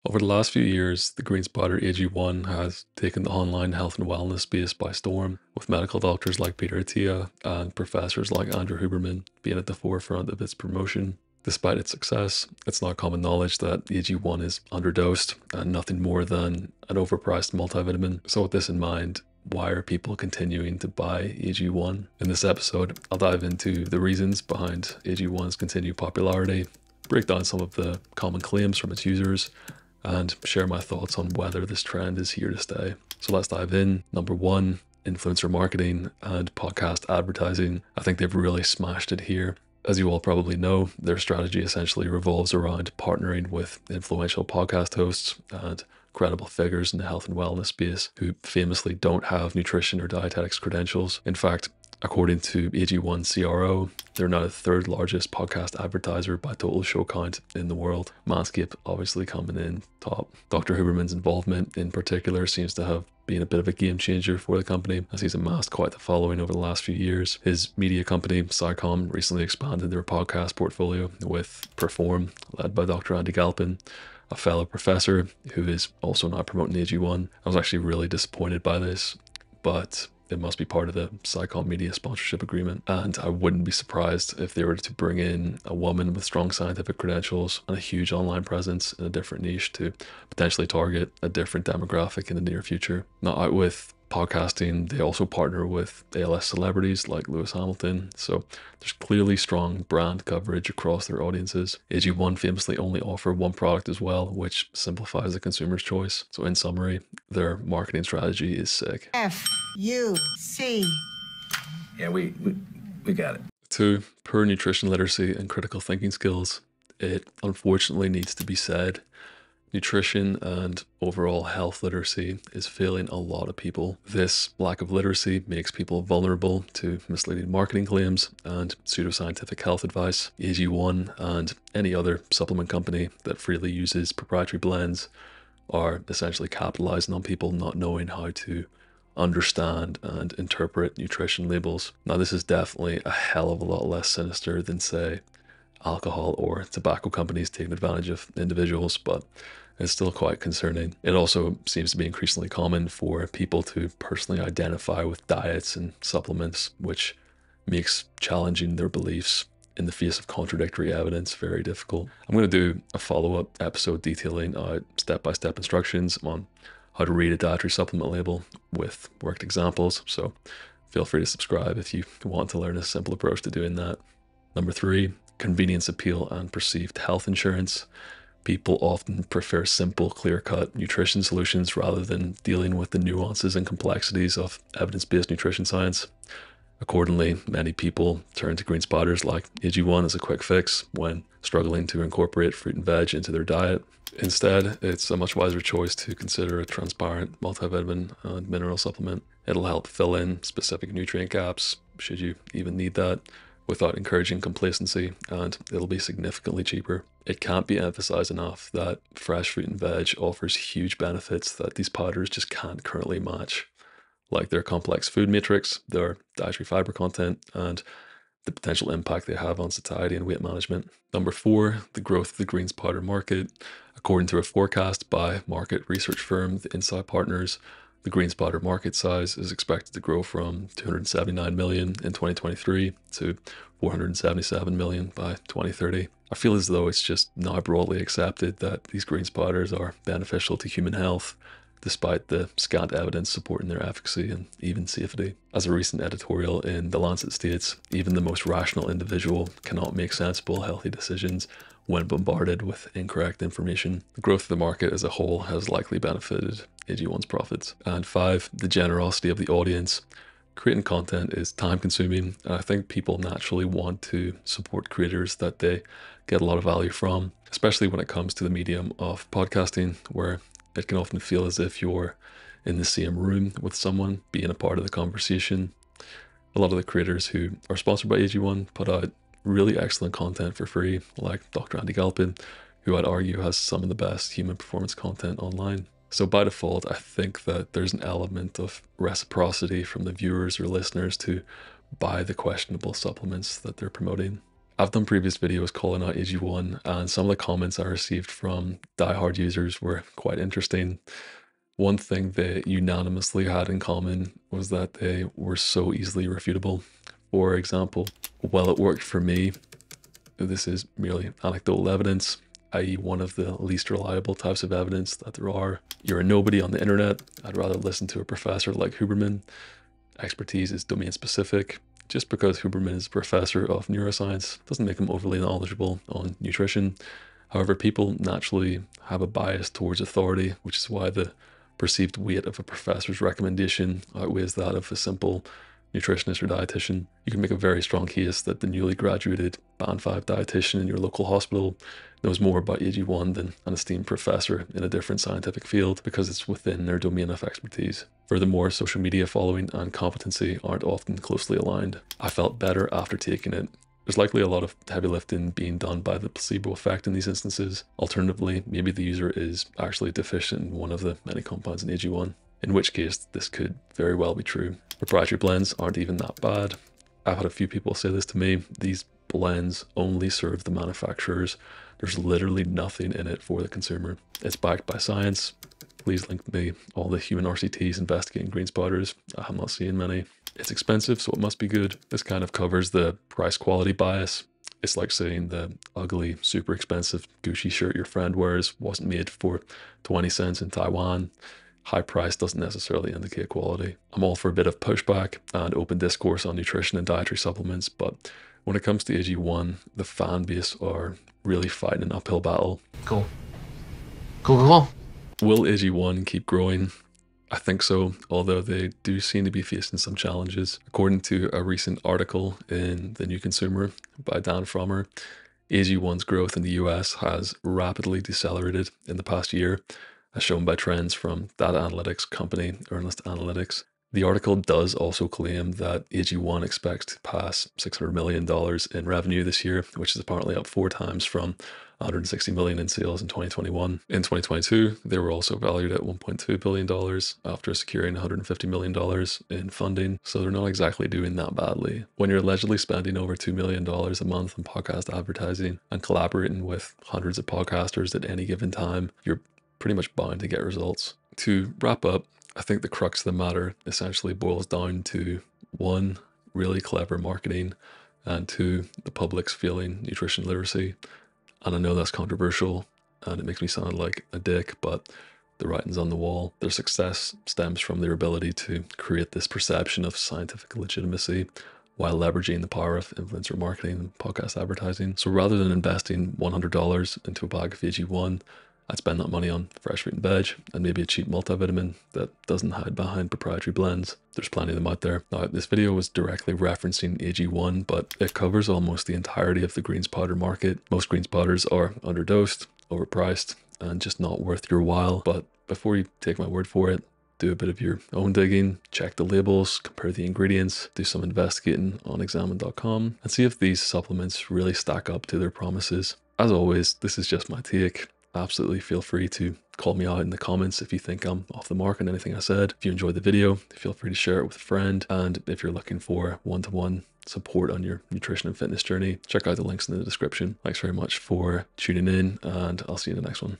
Over the last few years, the GreenSpotter AG1 has taken the online health and wellness space by storm, with medical doctors like Peter Attia and professors like Andrew Huberman being at the forefront of its promotion. Despite its success, it's now common knowledge that AG1 is underdosed and nothing more than an overpriced multivitamin. So with this in mind, why are people continuing to buy AG1? In this episode, I'll dive into the reasons behind AG1's continued popularity, break down some of the common claims from its users, and share my thoughts on whether this trend is here to stay. So let's dive in. Number one, influencer marketing and podcast advertising. I think they've really smashed it here. As you all probably know, their strategy essentially revolves around partnering with influential podcast hosts and credible figures in the health and wellness space who famously don't have nutrition or dietetics credentials. In fact, according to AG1 CRO, they're now the third largest podcast advertiser by total show count in the world. Manscaped obviously coming in top. Dr. Huberman's involvement in particular seems to have been a bit of a game changer for the company, as he's amassed quite the following over the last few years. His media company, SciComm, recently expanded their podcast portfolio with Perform, led by Dr. Andy Galpin, a fellow professor who is also now promoting AG1. I was actually really disappointed by this, but it must be part of the SciComm media sponsorship agreement. And I wouldn't be surprised if they were to bring in a woman with strong scientific credentials and a huge online presence in a different niche to potentially target a different demographic in the near future. Not out with podcasting, they also partner with ALS celebrities like Lewis Hamilton, so there's clearly strong brand coverage across their audiences. AG1 famously only offer one product as well, which simplifies the consumer's choice. So in summary, their marketing strategy is sick. FUC. Yeah, we got it. 2, poor nutrition literacy and critical thinking skills. It unfortunately needs to be said, nutrition and overall health literacy is failing a lot of people. This lack of literacy makes people vulnerable to misleading marketing claims and pseudoscientific health advice. AG1 and any other supplement company that freely uses proprietary blends are essentially capitalizing on people not knowing how to understand and interpret nutrition labels. Now, this is definitely a hell of a lot less sinister than, say, alcohol or tobacco companies taking advantage of individuals, but it's still quite concerning. It also seems to be increasingly common for people to personally identify with diets and supplements, which makes challenging their beliefs in the face of contradictory evidence very difficult. I'm going to do a follow-up episode detailing out step-by-step instructions on how to read a dietary supplement label with worked examples, so feel free to subscribe if you want to learn a simple approach to doing that. Number 3, convenience appeal and perceived health insurance. People often prefer simple, clear-cut nutrition solutions rather than dealing with the nuances and complexities of evidence-based nutrition science. Accordingly, many people turn to green spotters like AG1 as a quick fix when struggling to incorporate fruit and veg into their diet. Instead, it's a much wiser choice to consider a transparent multivitamin and mineral supplement. It'll help fill in specific nutrient gaps, should you even need that, without encouraging complacency, and it'll be significantly cheaper. It can't be emphasized enough that fresh fruit and veg offers huge benefits that these powders just can't currently match, like their complex food matrix, their dietary fiber content, and the potential impact they have on satiety and weight management. Number 4, the growth of the greens powder market. According to a forecast by market research firm The Insight Partners, the greens powder market size is expected to grow from 279 million in 2023 to 477 million by 2030. I feel as though it's just now broadly accepted that these greens powders are beneficial to human health, despite the scant evidence supporting their efficacy and even safety. As a recent editorial in The Lancet states, even the most rational individual cannot make sensible, healthy decisions when bombarded with incorrect information. The growth of the market as a whole has likely benefited AG1's profits. And 5, the generosity of the audience. Creating content is time consuming, and I think people naturally want to support creators that they get a lot of value from, especially when it comes to the medium of podcasting, where it can often feel as if you're in the same room with someone, being a part of the conversation. A lot of the creators who are sponsored by AG1 put out really excellent content for free, like Dr. Andy Galpin, who I'd argue has some of the best human performance content online. So by default, I think that there's an element of reciprocity from the viewers or listeners to buy the questionable supplements that they're promoting. I've done previous videos calling out AG1, and some of the comments I received from diehard users were quite interesting. One thing they unanimously had in common was that they were so easily refutable. For example, well, it worked for me. This is merely anecdotal evidence, i.e. one of the least reliable types of evidence that there are. You're a nobody on the internet. I'd rather listen to a professor like Huberman. Expertise is domain specific. Just because Huberman is a professor of neuroscience doesn't make him overly knowledgeable on nutrition. However, people naturally have a bias towards authority, which is why the perceived weight of a professor's recommendation outweighs that of a simple nutritionist or dietitian. You can make a very strong case that the newly graduated Band 5 dietitian in your local hospital knows more about AG1 than an esteemed professor in a different scientific field because it's within their domain of expertise. Furthermore, social media following and competency aren't often closely aligned. I felt better after taking it. There's likely a lot of heavy lifting being done by the placebo effect in these instances. Alternatively, maybe the user is actually deficient in one of the many compounds in AG1, in which case this could very well be true. Proprietary blends aren't even that bad. I've had a few people say this to me. These blends only serve the manufacturers. There's literally nothing in it for the consumer. It's backed by science. Please link me all the human RCTs investigating green spotters. I'm not seeing many. It's expensive, so it must be good. This kind of covers the price quality bias. It's like saying the ugly, super expensive Gucci shirt your friend wears wasn't made for 20 cents in Taiwan. High price doesn't necessarily indicate quality. I'm all for a bit of pushback and open discourse on nutrition and dietary supplements, but when it comes to AG1, the fan base are really fighting an uphill battle. Cool. Cool. Will AG1 keep growing? I think so, although they do seem to be facing some challenges. According to a recent article in The New Consumer by Dan Frommer, AG1's growth in the US has rapidly decelerated in the past year, as shown by trends from data analytics company Earnest Analytics. The article does also claim that AG1 expects to pass $600 million in revenue this year, which is apparently up 4 times from 160 million in sales in 2021. In 2022, they were also valued at $1.2 billion after securing $150 million in funding, so they're not exactly doing that badly. When you're allegedly spending over $2 million a month on podcast advertising and collaborating with hundreds of podcasters at any given time, you're pretty much bound to get results. To wrap up, I think the crux of the matter essentially boils down to 1, really clever marketing, and 2, the public's failing nutrition literacy. And I know that's controversial and it makes me sound like a dick, but the writing's on the wall. Their success stems from their ability to create this perception of scientific legitimacy while leveraging the power of influencer marketing and podcast advertising. So rather than investing $100 into a bag of AG1, I'd spend that money on fresh fruit and veg and maybe a cheap multivitamin that doesn't hide behind proprietary blends. There's plenty of them out there. Now, this video was directly referencing AG1, but it covers almost the entirety of the greens powder market. Most greens powders are underdosed, overpriced, and just not worth your while. But before you take my word for it, do a bit of your own digging, check the labels, compare the ingredients, do some investigating on examine.com, and see if these supplements really stack up to their promises. As always, this is just my take. Absolutely feel free to call me out in the comments if you think I'm off the mark on anything I said. If you enjoyed the video, feel free to share it with a friend. And if you're looking for one-to-one support on your nutrition and fitness journey, check out the links in the description. Thanks very much for tuning in, and I'll see you in the next one.